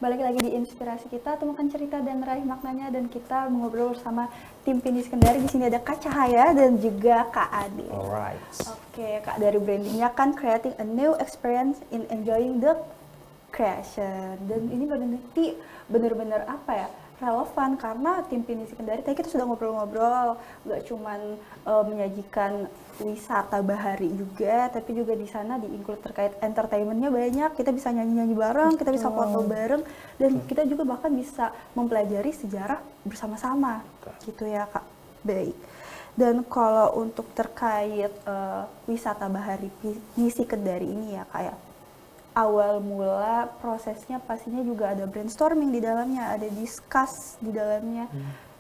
balik lagi di Inspirasi Kita, temukan cerita dan raih maknanya, dan kita mengobrol bersama tim Pinisi Kendari. Di sini ada Kak Cahaya dan juga Kak Ade. Alright. Oke, Kak, dari brandingnya kan creating a new experience in enjoying the creation. Dan ini bener-bener apa ya, relevan karena tim Pinisi Kendari tadi kita sudah ngobrol-ngobrol, gak cuman menyajikan wisata bahari juga, tapi juga di sana di-include terkait entertainmentnya banyak. Kita bisa nyanyi-nyanyi bareng, kita bisa foto bareng, dan kita juga bahkan bisa mempelajari sejarah bersama-sama, gitu ya Kak. Baik. Dan kalau untuk terkait wisata bahari Pinisi Kendari ini ya Kak ya, awal mula prosesnya pastinya juga ada brainstorming di dalamnya, ada discuss di dalamnya,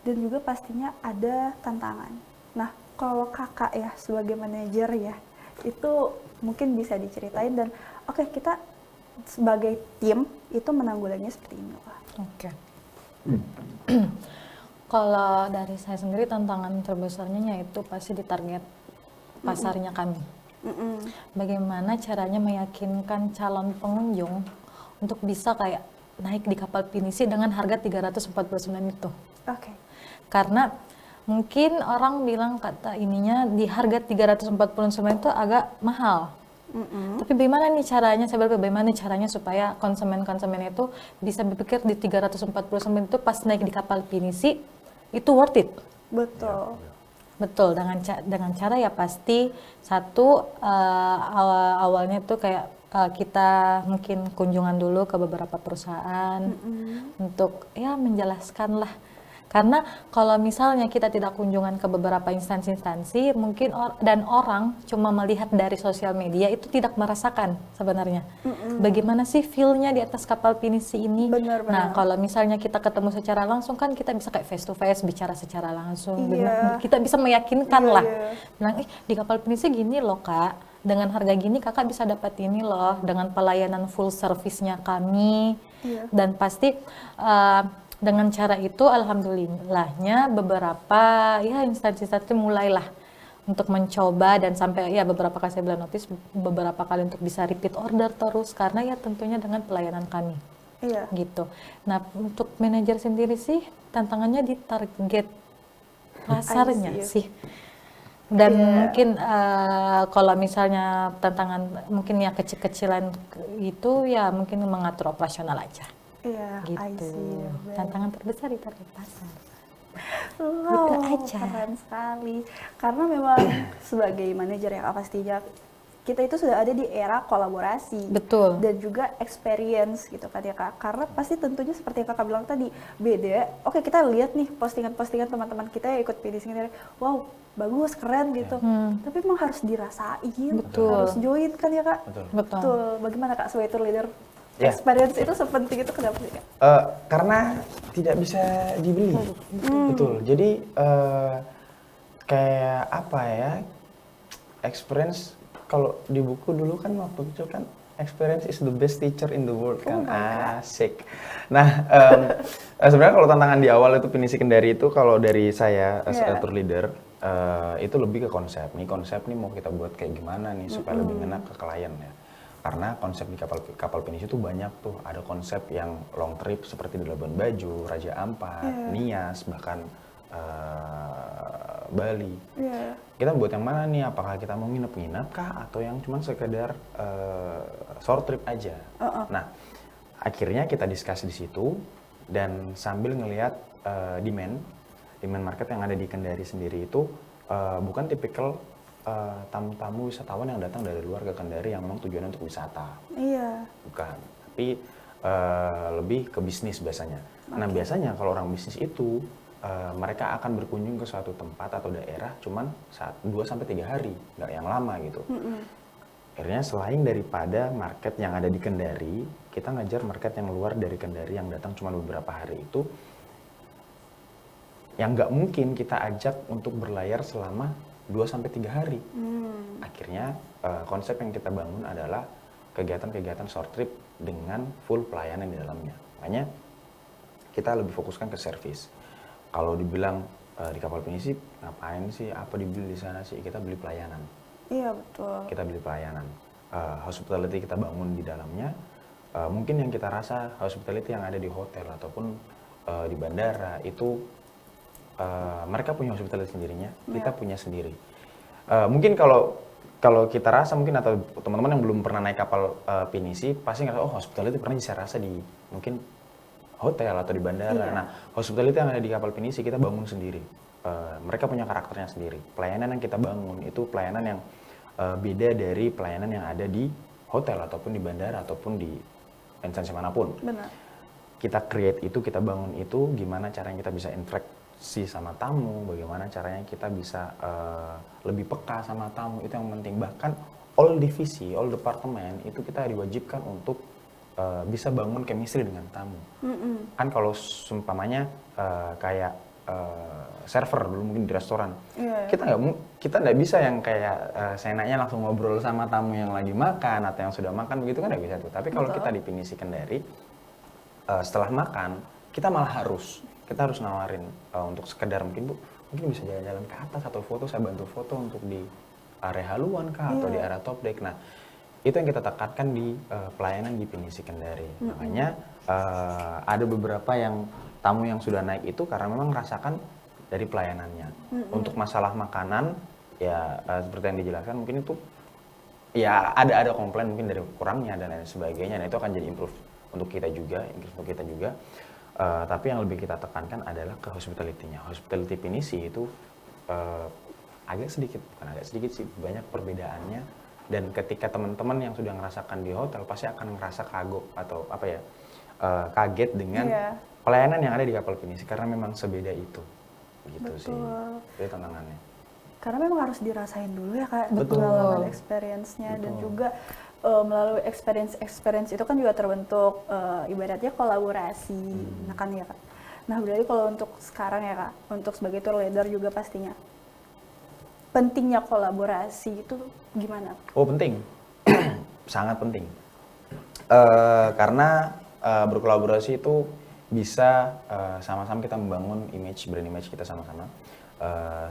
dan juga pastinya ada tantangan. Nah, kalau kakak ya sebagai manajer ya, itu mungkin bisa diceritain, dan oke, kita sebagai tim itu menanggulanginya seperti ini lah. Oke. Kalau dari saya sendiri tantangan terbesarnya yaitu pasti di target pasarnya kami. Bagaimana caranya meyakinkan calon pengunjung untuk bisa kayak naik di kapal pinisi dengan harga 349 itu. Oke. Karena mungkin orang bilang kata ininya di harga 349 itu agak mahal. Tapi bagaimana nih caranya, saya berpikir bagaimana caranya supaya konsumen-konsumen itu bisa berpikir di 349 itu pas naik di kapal pinisi itu worth it. Betul. Betul, dengan cara ya pasti satu awalnya itu kayak kita mungkin kunjungan dulu ke beberapa perusahaan untuk ya menjelaskan lah. Karena kalau misalnya kita tidak kunjungan ke beberapa instansi-instansi, mungkin dan orang cuma melihat dari sosial media itu tidak merasakan sebenarnya. Bagaimana sih feel-nya di atas kapal pinisi ini? Benar. Nah, kalau misalnya kita ketemu secara langsung kan kita bisa kayak face to face, bicara secara langsung. Iya. Kita bisa meyakinkan lah. Iya. Bilang, di kapal pinisi gini loh Kak, dengan harga gini kakak bisa dapat ini loh, dengan pelayanan full service-nya kami. Iya. Dan pasti dengan cara itu alhamdulillahnya beberapa ya instansi-instansi mulailah untuk mencoba, dan sampai ya beberapa kali saya bilang notice beberapa kali untuk bisa repeat order terus karena ya tentunya dengan pelayanan kami. Iya. Gitu. Nah, untuk manajer sendiri sih tantangannya di target pasarnya sih. Dan mungkin kalau misalnya tantangan mungkin yang kecil-kecilan itu ya mungkin mengatur operasional aja. Iya, Gitu. Tantangan terbesar di target pasar. Wow, Gitu aja. keren sekali. Karena memang sebagai manajer ya Kak, pastinya kita itu sudah ada di era kolaborasi. Betul. Dan juga experience gitu kan ya Kak. Karena pasti tentunya seperti yang Kakak bilang tadi, beda. Oke, kita lihat nih postingan-postingan teman-teman kita yang ikut Pinisi Kendari. Wow, bagus, keren gitu. Tapi memang harus dirasain, Betul. harus join kan ya Kak? Betul. Bagaimana Kak sebagai tour leader? Ya. Experience itu sepenting itu kenapa sih Kak? Karena tidak bisa dibeli. Betul. Jadi kayak apa ya? Experience kalau di buku dulu kan waktu itu kan experience is the best teacher in the world kan. Asik. Nah, sebenarnya kalau tantangan di awal itu Pinisi Kendari itu kalau dari saya as a tour leader itu lebih ke konsep. Konsep nih mau kita buat kayak gimana nih supaya lebih ngena ke klien ya. Karena konsep di kapal pinisi itu banyak tuh, ada konsep yang long trip seperti di Labuan Bajo, Raja Ampat, Nias, bahkan Bali. Kita buat yang mana nih? Apakah kita mau nginep-nginep kah? Atau yang cuma sekedar short trip aja? Nah, akhirnya kita diskusi di situ dan sambil ngelihat demand market yang ada di Kendari sendiri itu bukan tipikal tamu-tamu wisatawan yang datang dari luar ke Kendari yang memang tujuannya untuk wisata. Iya. Bukan, tapi lebih ke bisnis biasanya. Nah, biasanya kalau orang bisnis itu mereka akan berkunjung ke suatu tempat atau daerah cuman 2-3 hari, nggak yang lama gitu. Akhirnya selain daripada market yang ada di Kendari, kita ngajar market yang luar dari Kendari yang datang cuma beberapa hari itu, yang nggak mungkin kita ajak untuk berlayar selama 2-3 hari. Akhirnya konsep yang kita bangun adalah kegiatan-kegiatan short trip dengan full pelayanan di dalamnya. Makanya kita lebih fokuskan ke service. Kalau dibilang di kapal pinisi ngapain sih, apa dibeli di sana sih, kita beli pelayanan. Iya betul. Kita beli pelayanan. Hospitality kita bangun di dalamnya, mungkin yang kita rasa hospitality yang ada di hotel ataupun di bandara itu mereka punya hospitality sendirinya, kita punya sendiri. Mungkin kalau kita rasa mungkin atau teman-teman yang belum pernah naik kapal pinisi pasti ngerasa hospitality pernah saya rasa di mungkin hotel atau di bandara. Nah, hospitality yang ada di kapal pinisi kita bangun sendiri. Mereka punya karakternya sendiri. Pelayanan yang kita bangun itu pelayanan yang beda dari pelayanan yang ada di hotel ataupun di bandara ataupun di instansi manapun. Benar. Kita create itu, kita bangun itu, gimana caranya kita bisa interaksi sama tamu, bagaimana caranya kita bisa lebih peka sama tamu, itu yang penting. Bahkan all divisi, all departemen itu kita diwajibkan untuk bisa bangun chemistry dengan tamu. Kan kalau seumpamanya kayak server dulu mungkin di restoran, kita nggak bisa yang kayak seenaknya langsung ngobrol sama tamu yang lagi makan atau yang sudah makan begitu kan nggak bisa tuh. Tapi kalau kita di Pinisi Kendari setelah makan kita malah harus nawarin untuk sekedar mungkin bisa jalan-jalan ke atas atau foto, saya bantu foto untuk di area haluan kah atau di area top deck. Nah itu yang kita tekankan di pelayanan di Pinisi Kendari. Makanya ada beberapa yang tamu yang sudah naik itu karena memang merasakan dari pelayanannya. Untuk masalah makanan ya seperti yang dijelaskan mungkin itu ya ada komplain mungkin dari kurangnya dan lain sebagainya. Nah itu akan jadi improve untuk kita juga, tapi yang lebih kita tekankan adalah ke hospitality-nya. Hospitality Pinisi itu bukan agak sedikit sih, banyak perbedaannya. Dan ketika teman-teman yang sudah ngerasakan di hotel pasti akan ngerasa kagok atau kaget dengan pelayanan yang ada di kapal Pinisi karena memang sebeda itu. Gitu. Betul. Sih. Itu tantangannya. Karena memang harus dirasain dulu ya Kak, Betul. pengalaman experience-nya dan juga melalui experience itu kan juga terbentuk ibaratnya kolaborasi. Nah kan ya Kak. Nah berarti kalau untuk sekarang ya Kak, untuk sebagai tour leader juga pastinya pentingnya kolaborasi itu gimana? Oh penting, sangat penting. Karena berkolaborasi itu bisa sama-sama kita membangun brand image kita sama-sama.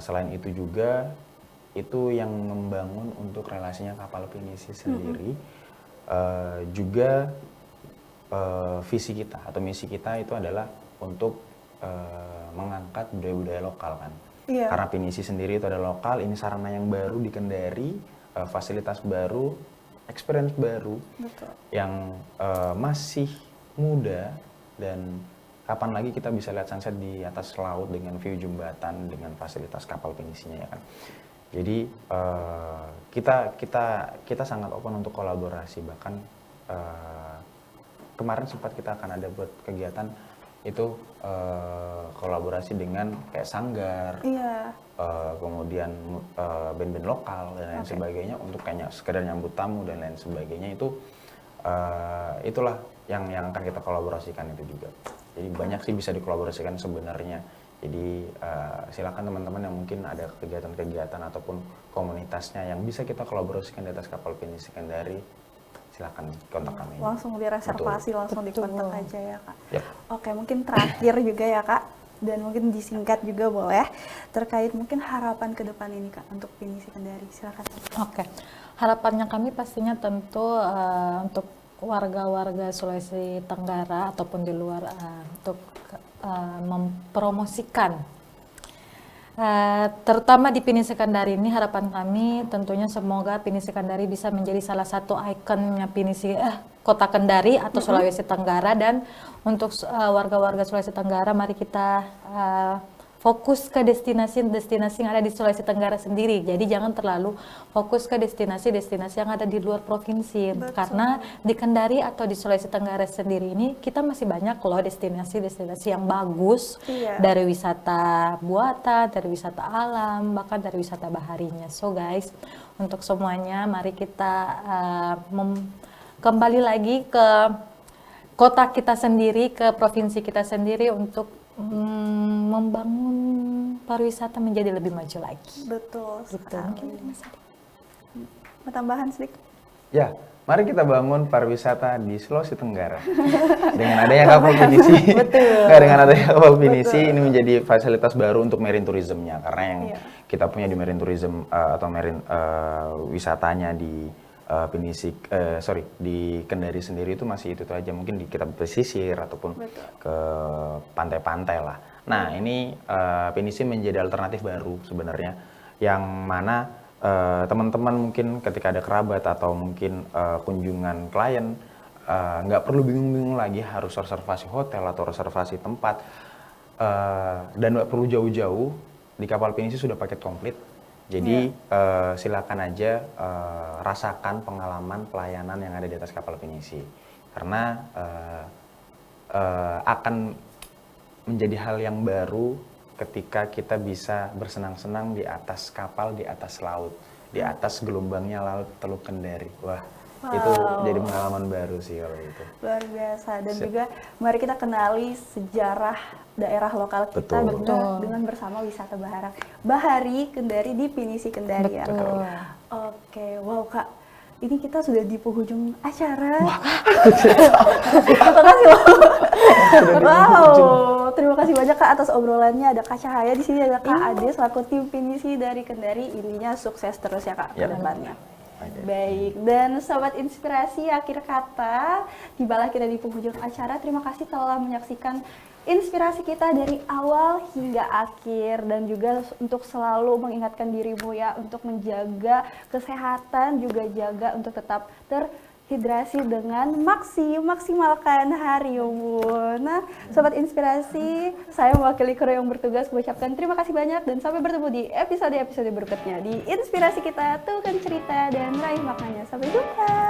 Selain itu juga itu yang membangun untuk relasinya kapal Pinisi sendiri. Juga visi kita atau misi kita itu adalah untuk mengangkat budaya-budaya lokal kan. Karena Pinisi sendiri itu adalah lokal, ini sarana yang baru di Kendari, fasilitas baru, experience baru. Betul. Yang masih muda dan kapan lagi kita bisa lihat sunset di atas laut dengan view jembatan dengan fasilitas kapal Pinisinya ya kan. Jadi kita sangat open untuk kolaborasi, bahkan kemarin sempat kita akan ada buat kegiatan itu kolaborasi dengan kayak Sanggar, kemudian band-band lokal dan lain sebagainya untuk kayak sekedar nyambut tamu dan lain sebagainya. Itu itulah yang akan kita kolaborasikan itu juga. Jadi banyak sih bisa dikolaborasikan sebenarnya. Jadi silakan teman-teman yang mungkin ada kegiatan-kegiatan ataupun komunitasnya yang bisa kita kolaborasikan di atas kapal Pinisi Kendari, silakan kontak kami. Langsung direservasi, langsung dikontak aja ya Kak. Yep. Oke, mungkin terakhir juga ya Kak, dan mungkin disingkat juga boleh, terkait mungkin harapan ke depan ini Kak untuk Pinisi Kendari, silakan. Oke, harapannya kami pastinya tentu untuk warga-warga Sulawesi Tenggara ataupun di luar untuk mempromosikan terutama di Pinisi Kendari ini. Harapan kami tentunya semoga Pinisi Kendari bisa menjadi salah satu ikonnya Kota Kendari atau Sulawesi Tenggara. Dan untuk warga-warga Sulawesi Tenggara, mari kita fokus ke destinasi yang ada di Sulawesi Tenggara sendiri. Jadi jangan terlalu fokus ke destinasi yang ada di luar provinsi. Betul. Karena di Kendari atau di Sulawesi Tenggara sendiri ini kita masih banyak loh destinasi yang bagus. Dari wisata buatan, dari wisata alam, bahkan dari wisata baharinya. So guys, untuk semuanya mari kita kembali lagi ke kota kita sendiri, ke provinsi kita sendiri untuk membangun pariwisata menjadi lebih maju lagi. Betul. Gitu. Mau tambahan sedikit? Ya, mari kita bangun pariwisata di Sulawesi Tenggara. Dengan adanya kapal Pinisi. Betul. Dengan adanya kapal Pinisi ini menjadi fasilitas baru untuk marine tourism-nya. Karena yang kita punya di marine tourism atau marine wisatanya di di Kendari sendiri itu masih itu aja, mungkin di kita pesisir ataupun Betul. ke pantai-pantai lah. Nah ini Pinisi menjadi alternatif baru sebenarnya, yang mana teman-teman mungkin ketika ada kerabat atau mungkin kunjungan klien nggak perlu bingung-bingung lagi harus reservasi hotel atau reservasi tempat, dan nggak perlu jauh-jauh. Di kapal Pinisi sudah paket komplit. Jadi silakan aja rasakan pengalaman pelayanan yang ada di atas kapal Pinisi, karena akan menjadi hal yang baru ketika kita bisa bersenang-senang di atas kapal, di atas laut, di atas gelombangnya laut Teluk Kendari. Wah, itu jadi pengalaman baru sih kalau itu. Luar biasa. Dan Siap. juga mari kita kenali sejarah daerah lokal kita Betul. dengan bersama wisata Bahari Kendari di Pinisi Kendari ya. Betul. Oke, wow Kak, ini kita sudah di penghujung acara. Terima kasih loh. Wow, terima kasih banyak Kak atas obrolannya. Ada Kak Cahaya di sini, ada Kak Ade selaku tim Pinisi dari Kendari. Intinya sukses terus ya Kak ke Ya. depannya. Oke. Baik, dan Sobat Inspirasi, akhir kata tibalah kita di penghujung acara. Terima kasih telah menyaksikan inspirasi kita dari awal hingga akhir, dan juga untuk selalu mengingatkan dirimu ya untuk menjaga kesehatan, juga jaga untuk tetap terhidrasi dengan maksimalkan harimu. Nah, Sobat Inspirasi, saya mewakili kru yang bertugas mengucapkan terima kasih banyak, dan sampai bertemu di episode-episode berikutnya di Inspirasi kita, tuh kan cerita dan raih maknanya. Sampai jumpa.